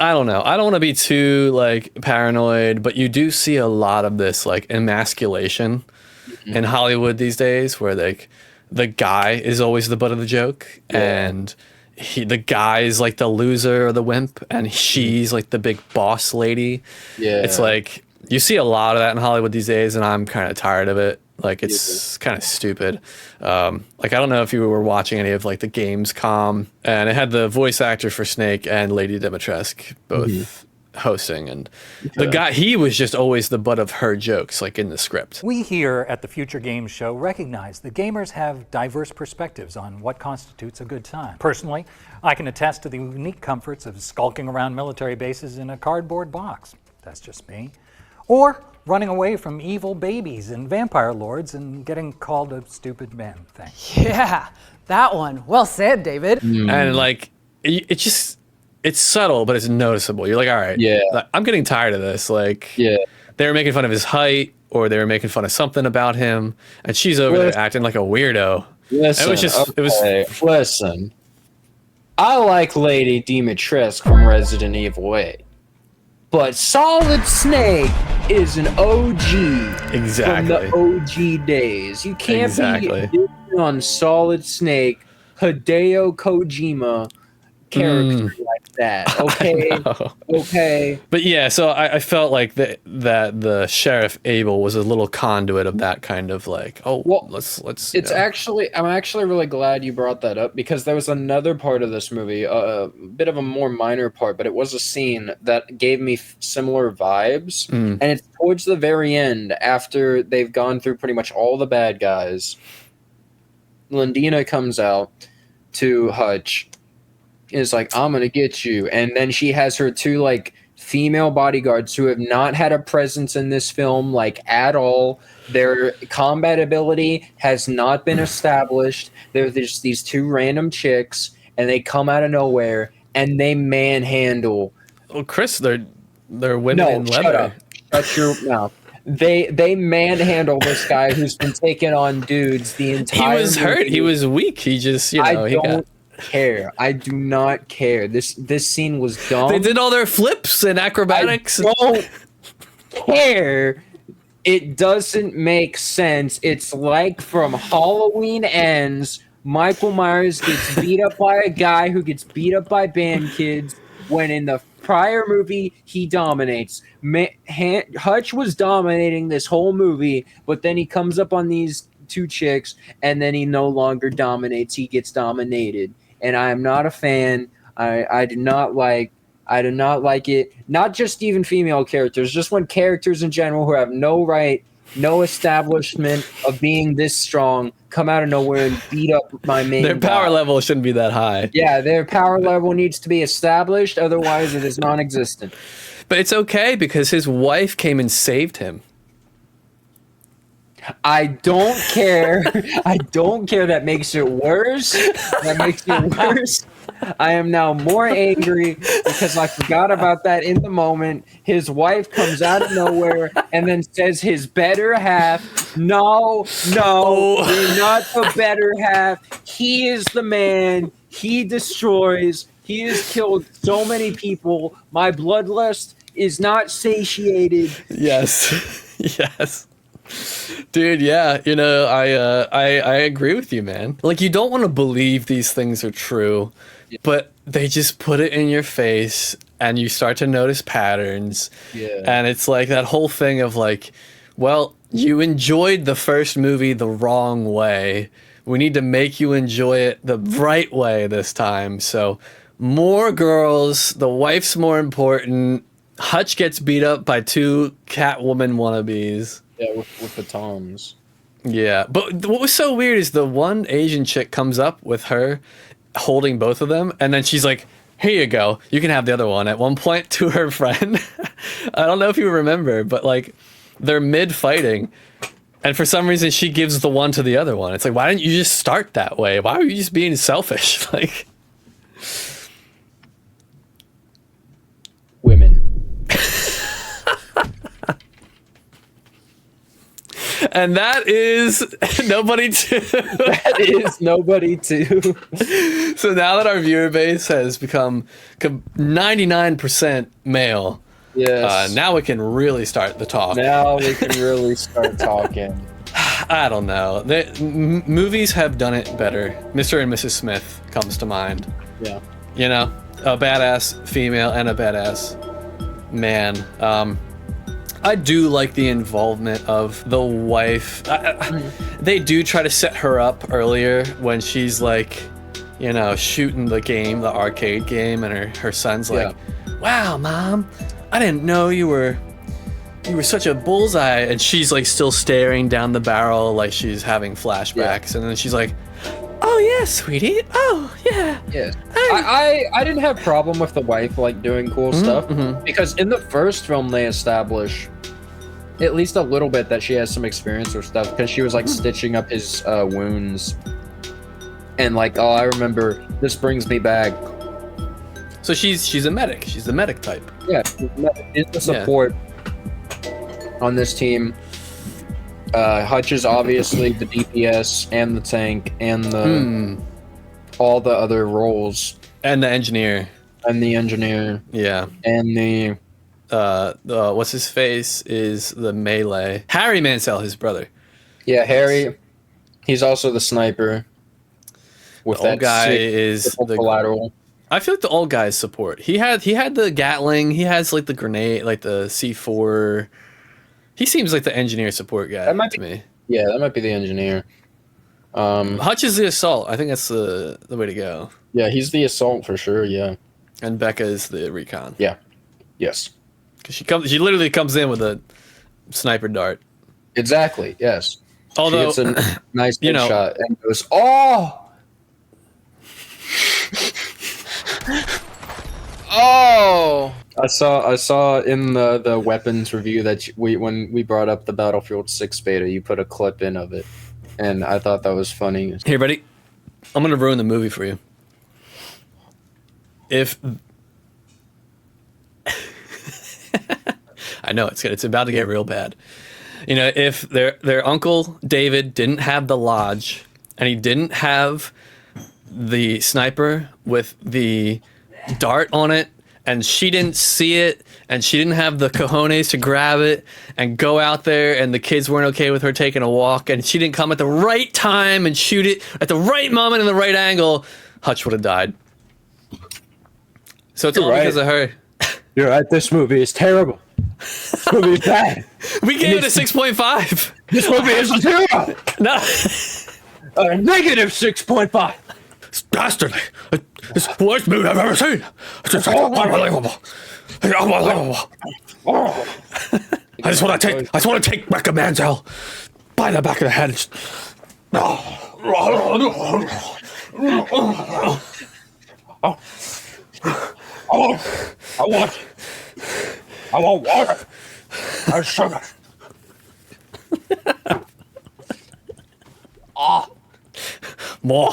I don't know. I don't want to be too like paranoid, but you do see a lot of this like emasculation in Hollywood these days, where like the guy is always the butt of the joke, and the guy is like the loser or the wimp, and she's like the big boss lady. Yeah. It's like you see a lot of that in Hollywood these days, and I'm kind of tired of it. Like it's kind of stupid. Like I don't know if you were watching any of like the Gamescom, and it had the voice actor for Snake and Lady Dimitrescu both hosting, and the guy, he was just always the butt of her jokes, like in the script. We here at the Future Games Show recognize that gamers have diverse perspectives on what constitutes a good time. Personally, I can attest to the unique comforts of skulking around military bases in a cardboard box. That's just me. Or running away from evil babies and vampire lords and getting called a stupid man thing. Yeah, that one. Well said, David. And like, it's subtle, but it's noticeable. You're like, all right, like, I'm getting tired of this. Like, they were making fun of his height, or they were making fun of something about him, and she's over there acting like a weirdo. Listen, it was just, listen. I like Lady Dimitrescu from Resident Evil 8. But Solid Snake is an OG from the OG days. You can't be dissing on Solid Snake, Hideo Kojima character like that. Okay, okay. But yeah, so I felt like that the Sheriff Abel was a little conduit of that kind of like, let's. It's actually, I'm actually really glad you brought that up, because there was another part of this movie, a bit of a more minor part, but it was a scene that gave me similar vibes, and it's towards the very end after they've gone through pretty much all the bad guys. Lindina comes out to Hutch. Is like, I'm gonna get you, and then she has her two like female bodyguards who have not had a presence in this film like at all. Their combat ability has not been established. They're just these two random chicks, and they come out of nowhere and they manhandle. Well, Chris, they're women in leather. Shut your mouth. They manhandle this guy who's been taking on dudes the entire. He was hurt. He was weak. He just, care. I do not care. This scene was dumb. They did all their flips and acrobatics. I don't care. It doesn't make sense. It's like from Halloween Ends, Michael Myers gets beat up by a guy who gets beat up by band kids, when in the prior movie he dominates. Hutch was dominating this whole movie, but then he comes up on these two chicks, and then he no longer dominates. He gets dominated. And I am not a fan. I do not like it. Not just even female characters, just when characters in general who have no right, no establishment of being this strong come out of nowhere and beat up my main Their power level shouldn't be that high. Yeah, their power level needs to be established, otherwise it is non-existent. But it's okay, because his wife came and saved him. I don't care. I don't care. That makes it worse. That makes it worse. I am now more angry because I forgot about that in the moment. His wife comes out of nowhere and then says his better half. No, you're not the better half. He is the man. He destroys. He has killed so many people. My bloodlust is not satiated. Yes. Yes. Dude, yeah, I agree with you, man. Like, you don't want to believe these things are true, but they just put it in your face, and you start to notice patterns. Yeah. And it's like that whole thing of like, well, you enjoyed the first movie the wrong way. We need to make you enjoy it the right way this time. So, more girls, the wife's more important. Hutch gets beat up by two Catwoman wannabes. Yeah, with the Toms. Yeah, but what was so weird is the one Asian chick comes up with her holding both of them, and then she's like, here you go, you can have the other one, at one point to her friend. I don't know if you remember, but like they're mid-fighting, and for some reason she gives the one to the other one. It's like, why didn't you just start that way? Why were you just being selfish? Like, women. And that is Nobody 2. That is Nobody 2. So now that our viewer base has become 99% male, Yes. now we can really start the talk. Now we can really start talking. I don't know. Movies have done it better. Mr. and Mrs. Smith comes to mind. Yeah. You know, a badass female and a badass man. I do like the involvement of the wife. They do try to set her up earlier when she's like, you know, shooting the game, the arcade game, and her son's like, "Wow, Mom, I didn't know you were such a bullseye," and she's like still staring down the barrel like she's having flashbacks, and then she's like, "Oh yeah, sweetie. Oh yeah." Yeah. I didn't have problem with the wife like doing cool stuff because in the first film they establish at least a little bit that she has some experience or stuff because she was like stitching up his wounds and like, oh, I remember, this brings me back. So she's a medic. She's the medic type. Yeah, she's the support on this team. Hutch is obviously the DPS and the tank and the all the other roles. And the engineer. And the engineer. Yeah. And the what's his face is the melee. Harry Mansell, his brother. Yeah, Harry. He's also the sniper. With The old guy is the collateral. I feel like the old guy's support. He had the Gatling. He has like the grenade, like the C4. He seems like the engineer support guy to me. Yeah, that might be the engineer. Hutch is the assault. I think that's the way to go. Yeah, he's the assault for sure. Yeah. And Becca is the recon. Yeah. Yes. Because she literally comes in with a sniper dart. Exactly. Yes. Although she gets a nice shot and goes, "Oh, oh!" I saw in the weapons review that when we brought up the Battlefield 6 beta, you put a clip in of it, and I thought that was funny. Here, buddy, I'm gonna ruin the movie for you. If I know it's about to get real bad. You know, if their uncle David didn't have the lodge and he didn't have the sniper with the dart on it, and she didn't see it, and she didn't have the cojones to grab it and go out there, and the kids weren't okay with her taking a walk, and she didn't come at the right time and shoot it at the right moment in the right angle, Hutch would have died. So it's all because of her. You're right. This movie is terrible. This movie is bad. We gave it a 6.5. This movie is a 0. No. A negative 6.5. It's dastardly. It's the worst movie I've ever seen. It's unbelievable. It's unbelievable. I just want to take Becca Mansell by the back of the head. I want water. And sugar. More.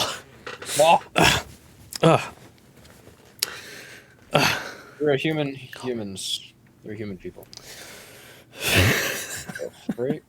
We're humans. We're human people. Right?